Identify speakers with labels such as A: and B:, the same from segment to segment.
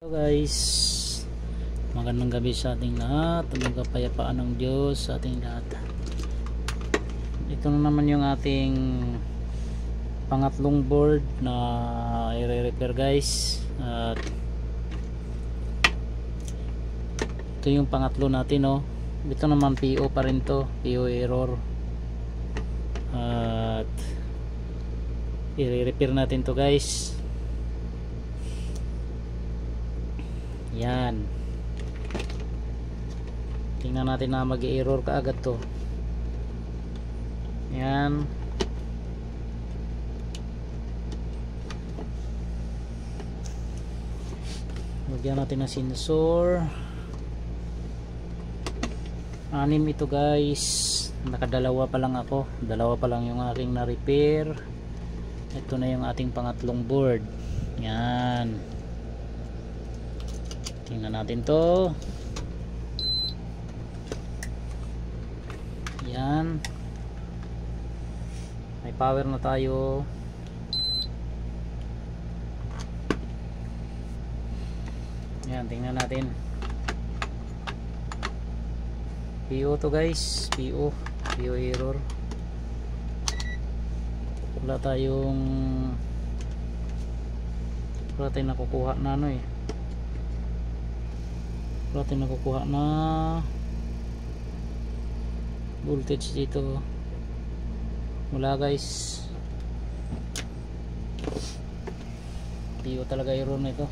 A: Hello guys, magandang gabi sa ating lahat. Ang kapayapaan ng Diyos sa ating lahat. Ito na naman yung ating pangatlong board na i-repair guys. At ito yung pangatlo natin, oh. Ito naman PO pa rin to, PO error. At i-repair natin to guys. Yan, tingnan natin na mag-error ka agad to. Yan, lagyan natin ng sensor. 6 ito guys, nakadalawa pa lang ako, dalawa pa lang yung aking na-repair. Ito na yung ating pangatlong board. Yan, tingnan natin to. Yan, may power na tayo. Yan, tingnan natin. PO to guys, PO error. Wala tayong nakukuha na ano eh. Wala tayong nakukuha na voltage dito. Wala guys, PO talaga error na ito.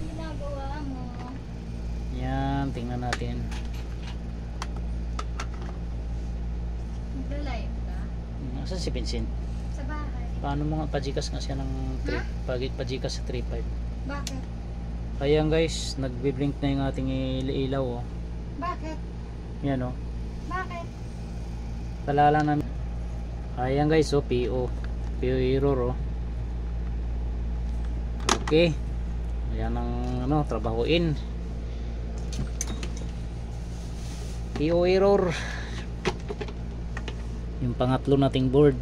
B: Ginagawa mo.
A: Yan, tingnan natin.
B: Nagla-live ka?
A: Nasaan si Vincent?
B: Sa bahay.
A: Paano mga pajikas nga siya ng pajikas sa 3.5?
B: Bakit?
A: Ayan guys, nagbi-blink na yung ating ilaw, oh.
B: Bakit?
A: Yan, oh.
B: Bakit?
A: Palala namin. Ayan guys, oh, PO error, oh. Okay, ayan ang ano, trabahuin. PO error, yung pangatlo nating board.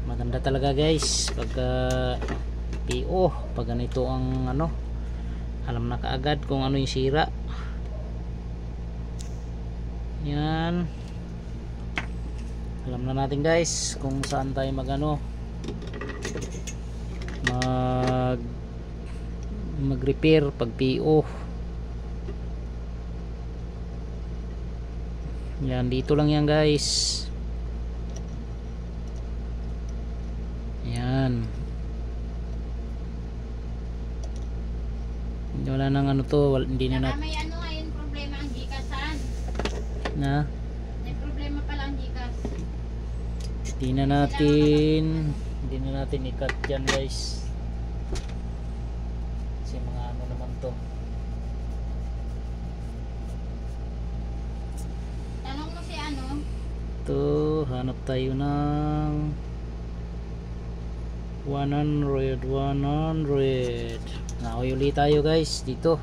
A: Maganda talaga guys pagka PO, pag ganito ang ano, alam na kaagad kung ano yung sira. Yan, alam na natin guys kung saan tayo mag-repair pag PO. Yan, dito lang yan guys. Yan, wala nang ano to, hindi na
B: May ano ngayon problema ang Gcash-an.
A: na
B: May problema pala ang Gcash.
A: hindi na natin i-cut yan guys, kasi mga ano naman to.
B: Tanong mo si ano?
A: Ito, hanap tayo ng 100. Nahoy ulit tayo guys dito.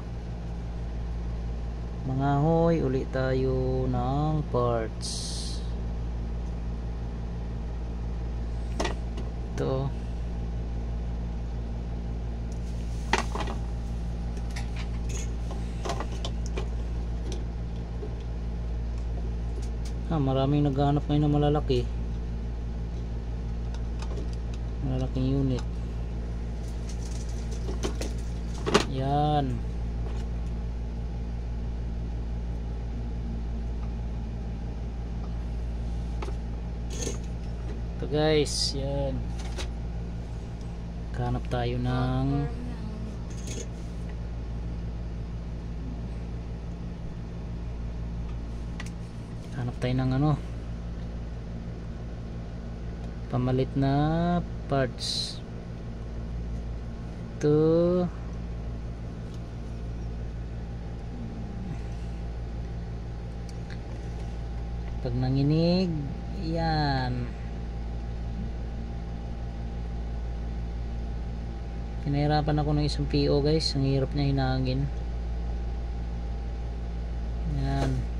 A: Mangahoy ulit tayo ng parts. Ito, maraming naghahanap ngayon ng malalaking unit. Yan, ito guys. Yan, hanap tayo ng ano, pamalit na parts. Ito, pag nanginig, yan, pinahirapan ako ng isang PO guys, ang hirap niya, hinangin. Yan, ito guys, yan, hanap tayo ng 100. Yan, ito, pag nanginig, yan, pinahirapan ako ng isang PO guys, ang hirap niya, hinangin. Yan,
B: 100 lang.
A: yan, 100
B: 100 lang.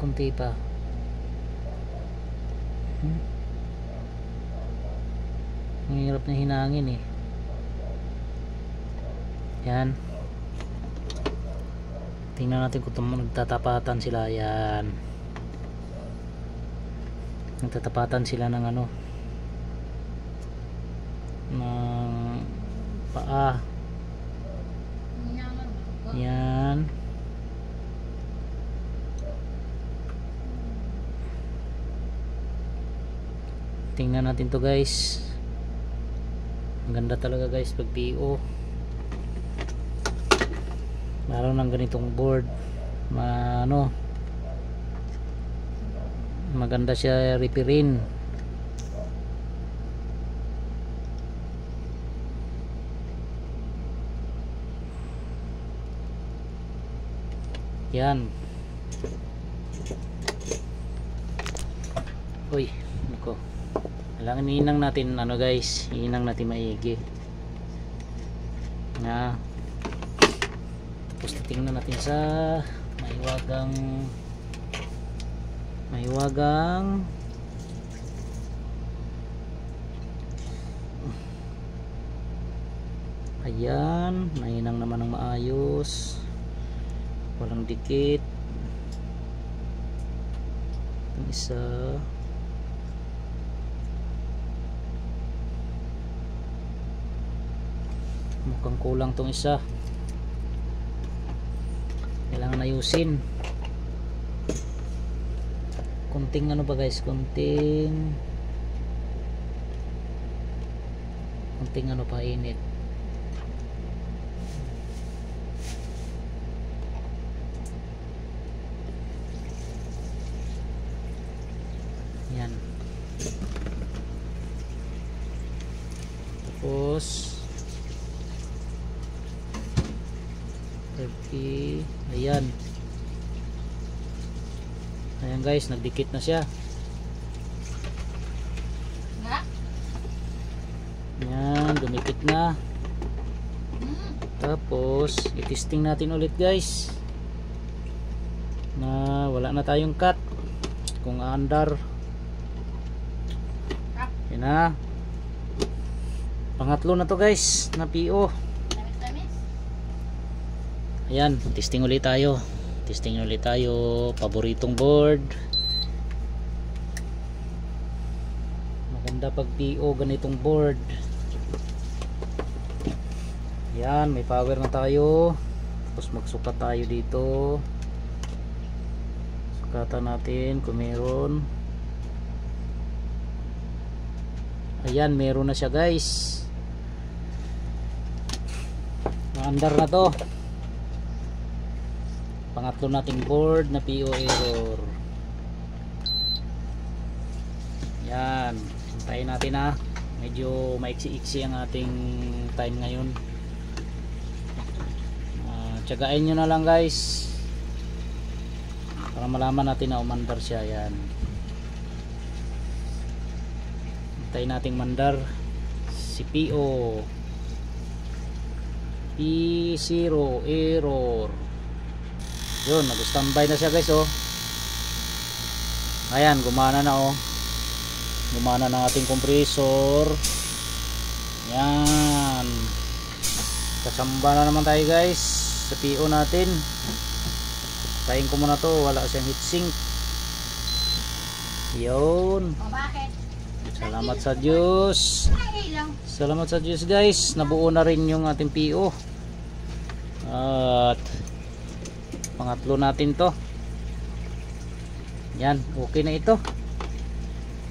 A: kunti pa. Ang hirap na hinangin eh. Yan. Tingnan natin kung nagtatapatan sila. Yan. Nagtatapatan sila ng ano, ng paa. Yan. Tingnan natin to guys. Ang ganda talaga guys pag PO. Lalo ng ganitong board. Ano, maganda siya repairin. Yan. Uy, nako. Kailangan iinang natin ano guys, iinang natin maigi. Na. Tapos titingnan natin sa maiwagang ayan, mainang naman ng maayos, walang dikit. Ang isa mukhang kulang tong isa, kailangan ayusin. Kunting ano ba guys, kunting ano pa init. Yan. Tapos 30. Ayan. Ayan guys, nagdikit na siya. Ayan, dumikit na. Tapos i-testing natin ulit guys na wala na tayong cut, kung aandar. Yan na, pangatlo na to guys na PO. Ayan, testing ulit tayo. Paboritong board. Maganda pag PO ganitong board. Ayan, may power na tayo. Tapos magsukat tayo dito. Sukatan natin kung meron. Ayan, meron na siya guys. Maandar na to. Pangatlo nating board na PO error. Yan, hintayin natin na. Medyo maiksi-iksi ang ating time ngayon. Tiyagain nyo na lang guys para malaman natin na umandar siya. Yan, hintayin nating mandar si PO P0 error. Yun, nag-standby na siya guys oh. Ayan, gumana na oh. Gumana na ating compressor. Yan. Kasamba na naman tayo guys sa PO natin. Tayin ko muna to, wala siyang heatsink. Yun.
B: Bakit?
A: Salamat sa Diyos. Salamat sa Diyos guys. Nabuo na rin yung ating PO. At pangatlo natin to. Yan, okay na ito.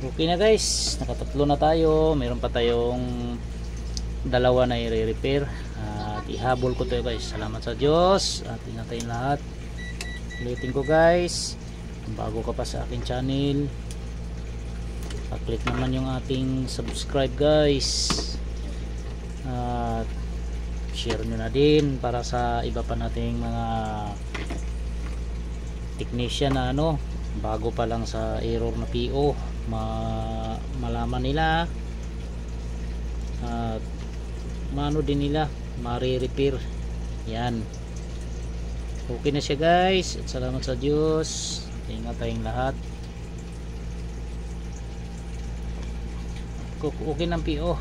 A: Okay na guys, nakatatlo na tayo. Meron pa tayong dalawa na i-repair. At ihabol ko to guys. Salamat sa Diyos. At inatayin lahat. Ulitin ko guys, kung bago ka pa sa aking channel, pa-click naman yung ating subscribe guys. At share nyo na din para sa iba pa nating mga technician na ano, bago pa lang sa error na PO, malaman nila at maano din nila, mare-repair. Yan, okay na siya guys. At salamat sa Diyos. Ingat tayong lahat. Okay ng PO.